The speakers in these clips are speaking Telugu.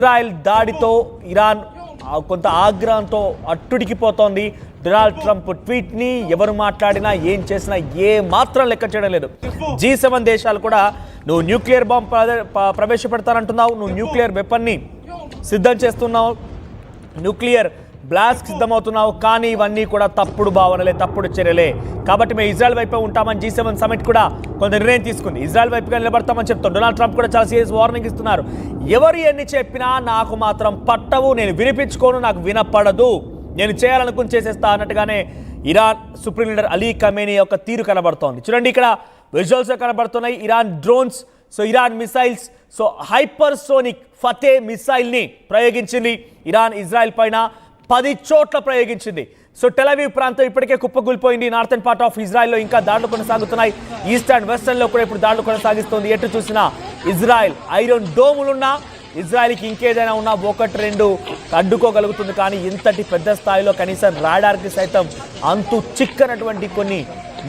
ఇజ్రాయెల్ దాడితో ఇరాన్ కొంత ఆగ్రహంతో అట్టుడికిపోతోంది. డొనాల్డ్ ట్రంప్ ట్వీట్ ని ఎవరు మాట్లాడినా ఏం చేసినా ఏ మాత్రం లెక్క చేయడం లేదు. G7 దేశాలు కూడా నువ్వు న్యూక్లియర్ బాంబ్ ప్రవేశపెడతానంటున్నావు, నువ్వు న్యూక్లియర్ వెపన్ ని సిద్ధం చేస్తున్నావు, న్యూక్లియర్ బ్లాస్ట్ సిద్ధమవుతున్నావు, కానీ ఇవన్నీ కూడా తప్పుడు భావనలే, తప్పుడు చర్యలే. కాబట్టి మేము ఇజ్రాయెల్ వైపే ఉంటామని G7 సమిట్ కూడా కొంత నిర్ణయం తీసుకుంది. ఇజ్రాయెల్ వైపుగా నిలబడతామని చెప్తాం. డొనాల్డ్ ట్రంప్ కూడా చాలా సీరియస్ వార్నింగ్ ఇస్తున్నారు. ఎవరు ఎన్ని చెప్పినా నాకు మాత్రం పట్టవు, నేను వినిపించుకోను, నాకు వినపడదు, నేను చేయాలనుకుని చేసేస్తా అన్నట్టుగానే Iran supreme leader Ali Khamenei యొక్క తీరు కనబడుతోంది. చూడండి, ఇక్కడ విజువల్స్ కనబడుతున్నాయి. Iran drones, Iran missiles, hypersonic Fateh మిసైల్ని ప్రయోగించింది. ఇరాన్ ఇజ్రాయెల్ పైన 10 చోట్ల ప్రయోగించింది. టెల్ అవీవ్ ప్రాంతం ఇప్పటికే కుప్పకూలిపోయింది. నార్థన్ పార్ట్ ఆఫ్ ఇజ్రాయెల్లో ఇంకా దాడులు కొనసాగుతున్నాయి. ఈస్ట్ అండ్ వెస్టర్న్లో కూడా ఇప్పుడు దాడులు కొనసాగిస్తోంది. ఎటు చూసినా ఇజ్రాయెల్ ఐరన్ డోములున్నా, ఇజ్రాయెల్కి ఇంకేదైనా ఉన్నా 1-2 అడ్డుకోగలుగుతుంది. కానీ ఇంతటి పెద్ద స్థాయిలో కనీసం రాడార్కి సైతం అంతు చిక్కనటువంటి కొన్ని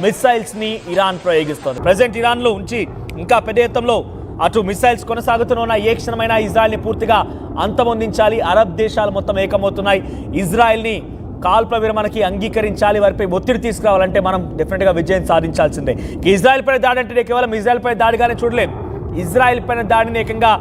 మిసైల్స్ని ఇరాన్ ప్రయోగిస్తోంది. ప్రజెంట్ ఇరాన్లో ఉంచి ఇంకా పెద్ద ఎత్తంలో అటు మిసైల్స్ కొనసాగుతున్న ఏ క్షణమైనా ఇజ్రాయెల్ని పూర్తిగా అంతమొందించాలి. అరబ్ దేశాలు మొత్తం ఏకమవుతున్నాయి. ఇజ్రాయెల్ని కాల్పుల విరమణకి అంగీకరించాలి, వారిపై ఒత్తిడి తీసుకురావాలంటే మనం డెఫినెట్గా విజయం సాధించాల్సిందే. ఇజ్రాయెల్ పైన దాడి అంటే కేవలం ఇజ్రాయెల్ పై దాడిగానే చూడలేం. ఇజ్రాయెల్ పైన దాడిని ఏకంగా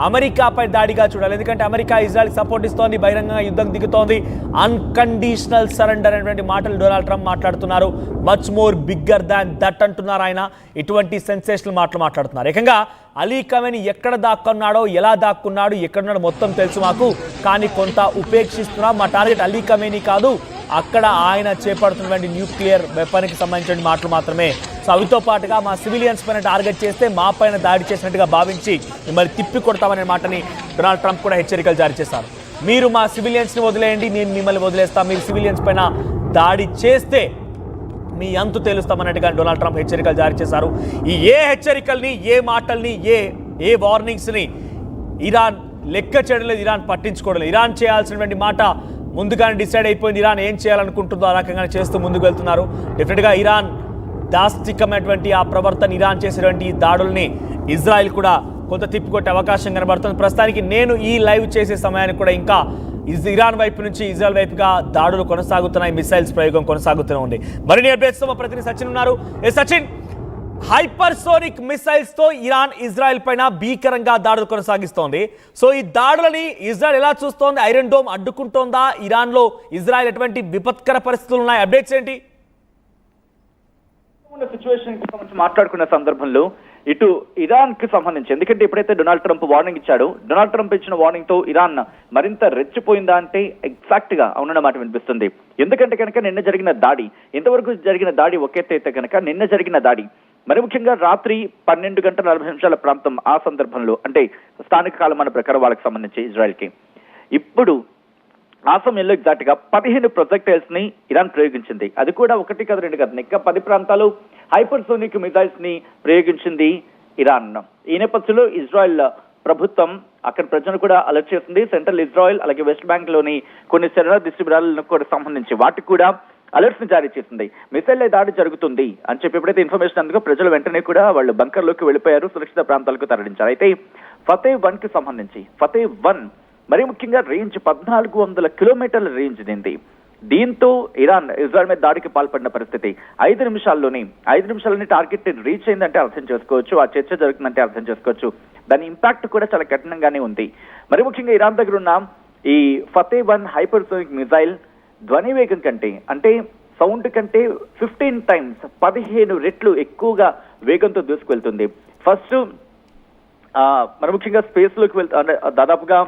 అమెరికాపై దాడిగా చూడాలి. ఎందుకంటే అమెరికా ఇజ్రాయెల్ సపోర్ట్ ఇస్తోంది, బహిరంగంగా యుద్ధం దిగుతోంది. అన్కండిషనల్ సరెండర్ అనేటువంటి మాటలు డొనాల్డ్ ట్రంప్ మాట్లాడుతున్నారు. Much more bigger than that అంటున్నారు ఆయన. ఇటువంటి సెన్సేషనల్ మాటలు మాట్లాడుతున్నారు. ఏకంగా అలీ ఖమేనీ ఎక్కడ దాక్కున్నాడో, ఎలా దాక్కున్నాడు, ఎక్కడున్నాడో మొత్తం తెలుసు మాకు, కానీ కొంత ఉపేక్షిస్తున్నాం. మా టార్గెట్ అలీ ఖమేనీ కాదు, అక్కడ ఆయన చేపడుతున్నటువంటి న్యూక్లియర్ వెపన్కి సంబంధించిన మాటలు మాత్రమే. అవితో పాటుగా మా సివిలియన్స్ పైన టార్గెట్ చేస్తే మా పైన దాడి చేసినట్టుగా భావించి మిమ్మల్ని తిప్పి కొడతామనే మాటని డొనాల్డ్ ట్రంప్ కూడా హెచ్చరికలు జారీ చేశారు. మీరు మా సివిలియన్స్ని వదిలేయండి, నేను మిమ్మల్ని వదిలేస్తాను, మీరు సివిలియన్స్ పైన దాడి చేస్తే మీ అంతు తేలుస్తామన్నట్టుగా డొనాల్డ్ ట్రంప్ హెచ్చరికలు జారీ చేశారు. ఈ ఏ హెచ్చరికల్ని, ఏ మాటల్ని, ఏ వార్నింగ్స్ని ఇరాన్ లెక్క చేయడం లేదు, ఇరాన్ పట్టించుకోవడం లేదు. ఇరాన్ చేయాల్సినటువంటి మాట ముందుగానే డిసైడ్ అయిపోయింది. ఇరాన్ ఏం చేయాలనుకుంటుందో ఆ రకంగానే చేస్తూ ముందుకు వెళ్తున్నారు. డెఫినెట్గా ఇరాన్ దాష్టికమైనటువంటి ఆ ప్రవర్తన, ఇరాన్ చేసేటువంటి దాడుల్ని ఇజ్రాయెల్ కూడా కొంత తిప్పికొట్టే అవకాశం కనబడుతుంది. ప్రస్తుతానికి నేను ఈ లైవ్ చేసే సమయానికి కూడా ఇంకా ఇరాన్ వైపు నుంచి ఇజ్రాయెల్ వైపుగా దాడులు కొనసాగుతున్నాయి, మిసైల్స్ ప్రయోగం కొనసాగుతూనే ఉంది. మరిన్ని అప్డేట్స్తో మా ప్రతినిధి సచిన్ ఉన్నారు. సచిన్, హైపర్సోనిక్ మిసైల్స్ తో ఇరాన్ ఇజ్రాయెల్ పైన భీకరంగా దాడులు కొనసాగిస్తోంది. ఈ దాడులని ఇజ్రాయెల్ ఎలా చూస్తోంది? ఐరన్ డోమ్ అడ్డుకుంటోందా? ఇరాన్ లో ఇజ్రాయెల్ ఎటువంటి విపత్కర పరిస్థితులు ఉన్నాయి? అప్డేట్స్ ఏంటి? సిచ్యువేషన్ కి సంబంధించి మాట్లాడుకున్న సందర్భంలో ఇటు ఇరాన్ కి సంబంధించి, ఎందుకంటే ఎప్పుడైతే డొనాల్డ్ ట్రంప్ వార్నింగ్ ఇచ్చాడో, డొనాల్డ్ ట్రంప్ ఇచ్చిన వార్నింగ్ తో ఇరాన్ మరింత రెచ్చిపోయిందా అంటే ఎగ్జాక్ట్ గా అవునన్నమాట వినిపిస్తుంది. ఎందుకంటే కనుక నిన్న జరిగిన దాడి, ఇంతవరకు జరిగిన దాడి ఒకెత్తైతే కనుక నిన్న జరిగిన దాడి మరి ముఖ్యంగా రాత్రి 12:40 ప్రాంతం, ఆ సందర్భంలో అంటే స్థానిక కాలమాన ప్రకారం వాళ్ళకి సంబంధించి ఇజ్రాయెల్ కి ఇప్పుడు ఆ సమయంలో ఎగ్జాక్ట్ గా 15 ప్రొజెక్టైల్స్ ని ఇరాన్ ప్రయోగించింది. అది కూడా 1 కాదు 2 కాదు, ఇంకా 10 ప్రాంతాలు హైపర్సోనిక్ మిసైల్స్ ని ప్రయోగించింది ఇరాన్. ఈ నేపథ్యంలో ఇజ్రాయెల్ ప్రభుత్వం అక్కడ ప్రజలను కూడా అలర్ట్ చేసింది. సెంట్రల్ ఇజ్రాయెల్ అలాగే వెస్ట్ బ్యాంక్ లోని కొన్ని శరణార్థి శిబిరాలకు కూడా సంబంధించి వాటికి కూడా అలర్ట్స్ ని జారీ చేసింది. మిసైల్ దాడి జరుగుతుంది అని చెప్పి ఎప్పుడైతే ఇన్ఫర్మేషన్ అందుకో ప్రజలు వెంటనే కూడా వాళ్ళు బంకర్లోకి వెళ్ళిపోయారు, సురక్షిత ప్రాంతాలకు తరలించారు. అయితే ఫతే-1 కి సంబంధించి ఫతే-1 మరి ముఖ్యంగా రేంజ్ 1400 కిలోమీటర్ల రేంజ్ నింది. దీంతో ఇరాన్ ఇజ్రాయెల్ మీద దాడికి పాల్పడిన పరిస్థితి 5 నిమిషాల్లోనే టార్గెట్ రీచ్ అయిందంటే అర్థం చేసుకోవచ్చు, ఆ చర్చ జరుగుతుందంటే అర్థం చేసుకోవచ్చు. దాని ఇంపాక్ట్ కూడా చాలా కఠినంగానే ఉంది. మరి ముఖ్యంగా ఇరాన్ దగ్గర ఉన్న ఈ ఫతే-1 హైపర్సోనిక్ మిసైల్ ధ్వని వేగం కంటే, అంటే సౌండ్ కంటే 15 టైమ్స్ 15 రెట్లు ఎక్కువగా వేగంతో దూసుకువెళ్తుంది. ఫస్ట్ మరి ముఖ్యంగా స్పేస్ లోకి అంటే దాదాపుగా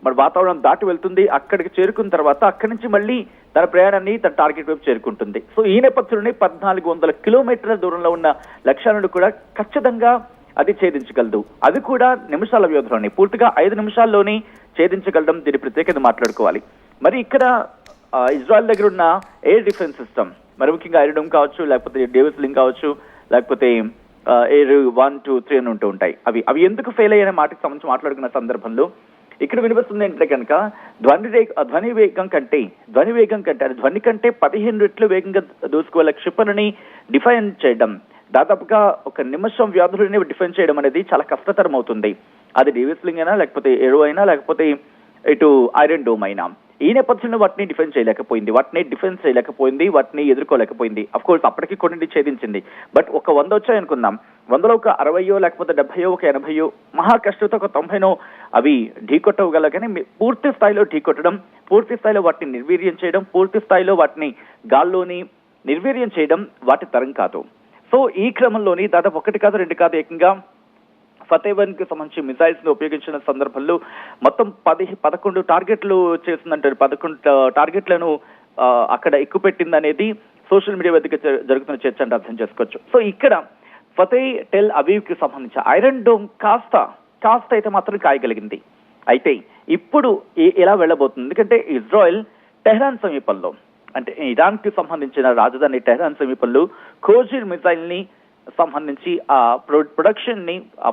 మరి వాతావరణం దాటి వెళ్తుంది. అక్కడికి చేరుకున్న తర్వాత అక్కడి నుంచి మళ్ళీ తన ప్రయాణాన్ని తన టార్గెట్ వైపు చేరుకుంటుంది. ఈ నేపథ్యంలోనే 1400 కిలోమీటర్ల దూరంలో ఉన్న లక్ష్యాలను కూడా ఖచ్చితంగా అది ఛేదించగలదు. అది కూడా నిమిషాల వ్యవధిలోనే, పూర్తిగా 5 నిమిషాల్లోనే ఛేదించగలడం దీని ప్రత్యేకత మాట్లాడుకోవాలి. మరి ఇక్కడ ఇజ్రాయెల్ దగ్గర ఉన్న ఎయిర్ డిఫెన్స్ సిస్టమ్, మరి ముఖ్యంగా ఐరన్ డోమ్ కావచ్చు, లేకపోతే డేవిస్ లింక్ కావచ్చు, లేకపోతే ఎయిర్ 1, 2, 3 అని ఉంటూ ఉంటాయి. అవి ఎందుకు ఫెయిల్ అయ్యనే మాటకి సంబంధించి మాట్లాడుకున్న సందర్భంలో ఇక్కడ వినిపిస్తుంది ఏంటంటే కనుక ధ్వని వేగం కంటే అది ధ్వని కంటే 15 రెట్లు వేగంగా దూసుకువెళ్ళే క్షిపణిని డిఫైన్ చేయడం, దాదాపుగా 1 నిమిషం వ్యవధిలోనే డిఫైన్ చేయడం అనేది చాలా కష్టతరం అవుతుంది. అది డేవిస్లింగ్ అయినా, లేకపోతే ఏరో అయినా, లేకపోతే ఇటు ఐరన్ డోమ్ అయినా. ఈ నేపథ్యంలో వాటిని డిఫెన్స్ చేయలేకపోయింది, వాటిని ఎదుర్కోలేకపోయింది. అఫ్ కోర్స్ అప్పటికి కొన్నింటి ఛేదించింది. బట్ ఒక 100 వచ్చాయనుకుందాం, 100లో ఒక 60 లేకపోతే 70 ఒక 80 మహా కష్టంతో ఒక 90 అవి ఢీకొట్టగల. కానీ పూర్తి స్థాయిలో ఢీకొట్టడం, పూర్తి స్థాయిలో వాటిని నిర్వీర్యం చేయడం, పూర్తి స్థాయిలో వాటిని గాల్లోని నిర్వీర్యం చేయడం వాటి తరం కాదు. సో ఈ క్రమంలోని దాదాపు 1 కాదు 2 కాదు, ఏకంగా ఫతే-1 కి సంబంధించి మిసైల్స్ ను ఉపయోగించిన సందర్భంలో మొత్తం 11 టార్గెట్లు చేసిందంటారు. 11 టార్గెట్లను అక్కడ ఎక్కుపెట్టింది అనేది సోషల్ మీడియా వేదిక జరుగుతున్న చర్చ అంటే అర్థం చేసుకోవచ్చు. సో ఇక్కడ ఫతే టెల్ అవీవ్ కి సంబంధించి ఐరన్ డోమ్ కాస్త అయితే మాత్రం కాయగలిగింది. అయితే ఇప్పుడు ఎలా వెళ్ళబోతుంది? ఎందుకంటే ఇజ్రాయెల్ టెహ్రాన్ సమీపంలో, అంటే ఇరాన్ కి సంబంధించిన రాజధాని టెహ్రాన్ సమీపంలో ఖోజీర్ మిసైల్ ని సంబంధించి ఆ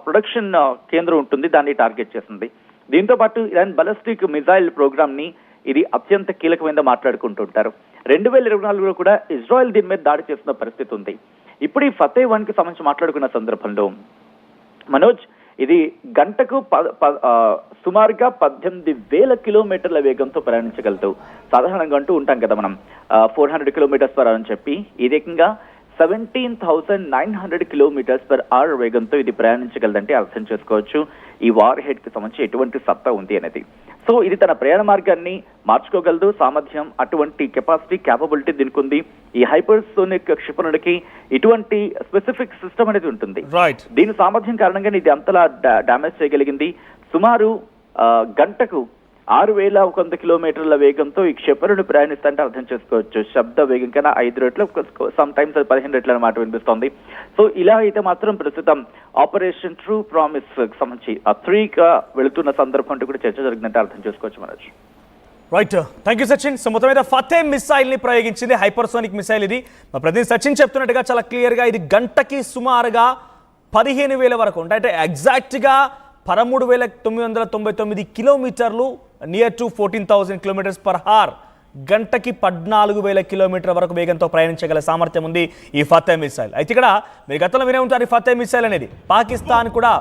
ప్రొడక్షన్ కేంద్రం ఉంటుంది, దాన్ని టార్గెట్ చేసింది. దీంతో పాటు ఇరాన్ బలిస్టిక్ మిసైల్ ప్రోగ్రామ్ ని ఇది అత్యంత కీలకమైన మాట్లాడుకుంటుంటారు. 2024లో కూడా ఇజ్రాయెల్ దీని మీద దాడి చేస్తున్న పరిస్థితి ఉంది. ఇప్పుడు ఈ ఫతే-1 కి సంబంధించి మాట్లాడుకున్న సందర్భంలో మనోజ్, ఇది గంటకు సుమారుగా 18,000 కిలోమీటర్ల వేగంతో ప్రయాణించగలదు. సాధారణంగా అంటూ ఉంటాం కదా మనం 400 కిలోమీటర్స్ పర్ అవర్ అని చెప్పి, ఇది ఏకంగా 17,900 కిలోమీటర్స్ పర్ అవర్ వేగంతో ఇది ప్రయాణించగలదంటే అర్థం చేసుకోవచ్చు ఈ వార్ హెడ్ కి సంబంధించి ఎటువంటి సత్తా ఉంది అనేది. సో ఇది తన ప్రయాణ మార్గాన్ని మార్చుకోగలదు, సామర్థ్యం, అటువంటి కెపాసిటీ, క్యాపబిలిటీ దీనికి ఉంది. ఈ హైపర్సోనిక్ క్షిపణుడికి ఇటువంటి స్పెసిఫిక్ సిస్టమ్ అనేది ఉంటుంది. దీని సామర్థ్యం కారణంగా ఇది అంతలా డామేజ్ చేయగలిగింది. సుమారు గంటకు 6,100 కిలోమీటర్ల వేగంతో ఈ క్షిపణుడు ప్రయాణిస్తుంటే అర్థం చేసుకోవచ్చు. శబ్ద వేగం కన్నా 5 రెట్లు, సమ్ టైమ్స్ 15 రెట్ల మాట వినిపిస్తోంది. సో ఇలా అయితే మాత్రం ప్రస్తుతం ఆపరేషన్ ట్రూ ప్రామిస్ సంబంధించి 3గా వెళుతున్న సందర్భం అంటూ కూడా చర్చ జరిగిందంటే అర్థం చేసుకోవచ్చు Manoj. Right, thank you Sachin. So మొత్తం మీద ఫతే మిసైల్ ని ప్రయోగించింది, హైపర్సోనిక్ మిసైల్ ఇది. మా ప్రతినిధి సచిన్ చెప్తున్నట్టుగా చాలా క్లియర్ గా ఇది గంటకి సుమారుగా 15,000 వరకు ఉంటాయి. అంటే ఎగ్జాక్ట్ గా 13,999 కిలోమీటర్లు, near to 14,000 kilometres per hour, గంటకి 14,000 కిలోమీటర్ల వరకు వేగంతో ప్రయాణించగల సామర్థ్యం ఉంది ఈ ఫతే మిసైల్. అయితే ఇక్కడ మీరు గతంలో వినే ఉంటారు, ఈ ఫతే మిసైల్ అనేది పాకిస్తాన్ కూడా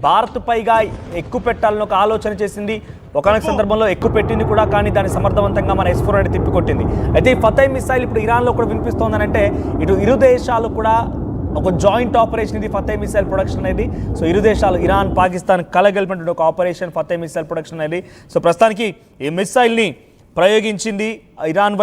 భారత్ పైగా ఎక్కువ పెట్టాలని ఒక ఆలోచన చేసింది. ఒకనొక సందర్భంలో ఎక్కువ పెట్టింది కూడా, కానీ దాన్ని సమర్థవంతంగా మన S-4 అనేది తిప్పికొట్టింది. అయితే ఈ ఫతే మిసైల్ ఇప్పుడు ఇరాన్లో కూడా వినిపిస్తోందని అంటే ఇటు ఇరు దేశాలు కూడా ఒక జాయింట్ ఆపరేషన్ ఇది ఫతే మిసైల్ ప్రొడక్షన్ అనేది. సో ఇరు దేశాలు ఇరాన్, పాకిస్తాన్ కలగలిపినటువంటి ఒక ఆపరేషన్ ఫతే మిసైల్ ప్రొడక్షన్ అనేది. సో ప్రస్తుతానికి ఈ మిసైల్ని ప్రయోగించింది ఇజ్రాయెల్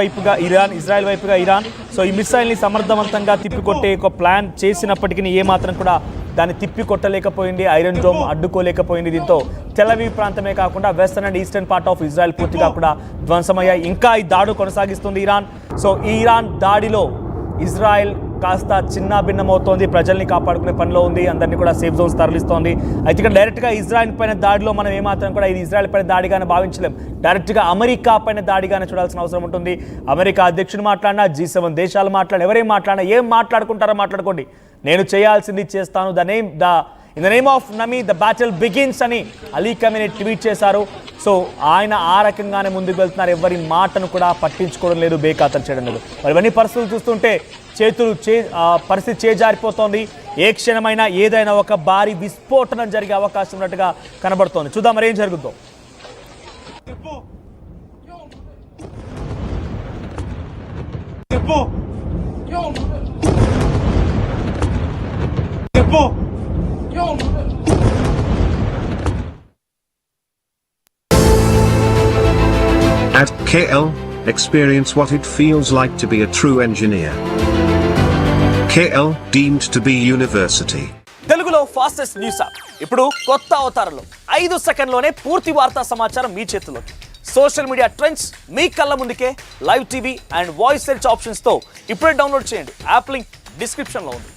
వైపుగా ఇరాన్. సో ఈ మిసైల్ని సమర్థవంతంగా తిప్పికొట్టే ఒక ప్లాన్ చేసినప్పటికీ ఏమాత్రం కూడా దాన్ని తిప్పికొట్టలేకపోయింది, ఐరన్ డోమ్ అడ్డుకోలేకపోయింది. దీంతో టెల్ అవీవ్ ప్రాంతమే కాకుండా western and eastern part of Israel పూర్తిగా కూడా ధ్వంసమయ్యాయి. ఇంకా ఈ దాడి కొనసాగిస్తుంది ఇరాన్. సో ఈ ఇరాన్ దాడిలో ఇజ్రాయెల్ కాస్త చిన్న భిన్నమవుతోంది, ప్రజల్ని కాపాడుకునే పనిలో ఉంది, అందరినీ కూడా సేఫ్ జోన్స్ తరలిస్తోంది. అయితే ఇక్కడ డైరెక్ట్గా ఇజ్రాయెల్ పైన దాడిలో మనం ఏమాత్రం కూడా ఇది ఇజ్రాయెల్ పైన దాడిగానే భావించలేం, డైరెక్ట్గా అమెరికా పైన దాడిగానే చూడాల్సిన అవసరం ఉంటుంది. అమెరికా అధ్యక్షుడు మాట్లాడినా, G7 దేశాలు మాట్లాడినా, ఎవరేం మాట్లాడినా, ఏం మాట్లాడుకుంటారో మాట్లాడుకోండి, నేను చేయాల్సింది చేస్తాను, ఇన్ ద నేమ్ ఆఫ్ నమీ ద బ్యాటిల్ బిగిన్స్ అని అలీ ఖమేనీ ట్వీట్ చేశారు. సో ఆయన ఆ రకంగానే ముందుకు వెళ్తున్నారు, ఎవరి మాటను కూడా పట్టించుకోవడం లేదు, బేఖాతరు చేయడం లేదు. మరి ఇవన్నీ పరిస్థితులు చూస్తుంటే పరిస్థితి చేజారిపోతోంది. ఏ క్షణమైనా ఏదైనా ఒక భారీ విస్ఫోటనం జరిగే అవకాశం ఉన్నట్టుగా కనబడుతోంది. చూద్దాం మరి ఏం జరుగుతుందో. At KL, experience what it feels like to be a true engineer. KL deemed to be university. తెలుగులో ఫాస్టెస్ట్ న్యూస్ యాప్ ఇప్పుడు కొత్త అవతారంలో 5 సెకండ్లోనే పూర్తి వార్తా సమాచారం మీ చేతుల్లోకి. సోషల్ మీడియా ట్రెండ్స్ మీ కళ్ళ ముందుకే, live TV and voice search ఆప్షన్స్తో ఇప్పుడే డౌన్లోడ్ చేయండి. యాప్ లింక్ డిస్క్రిప్షన్లో ఉంది.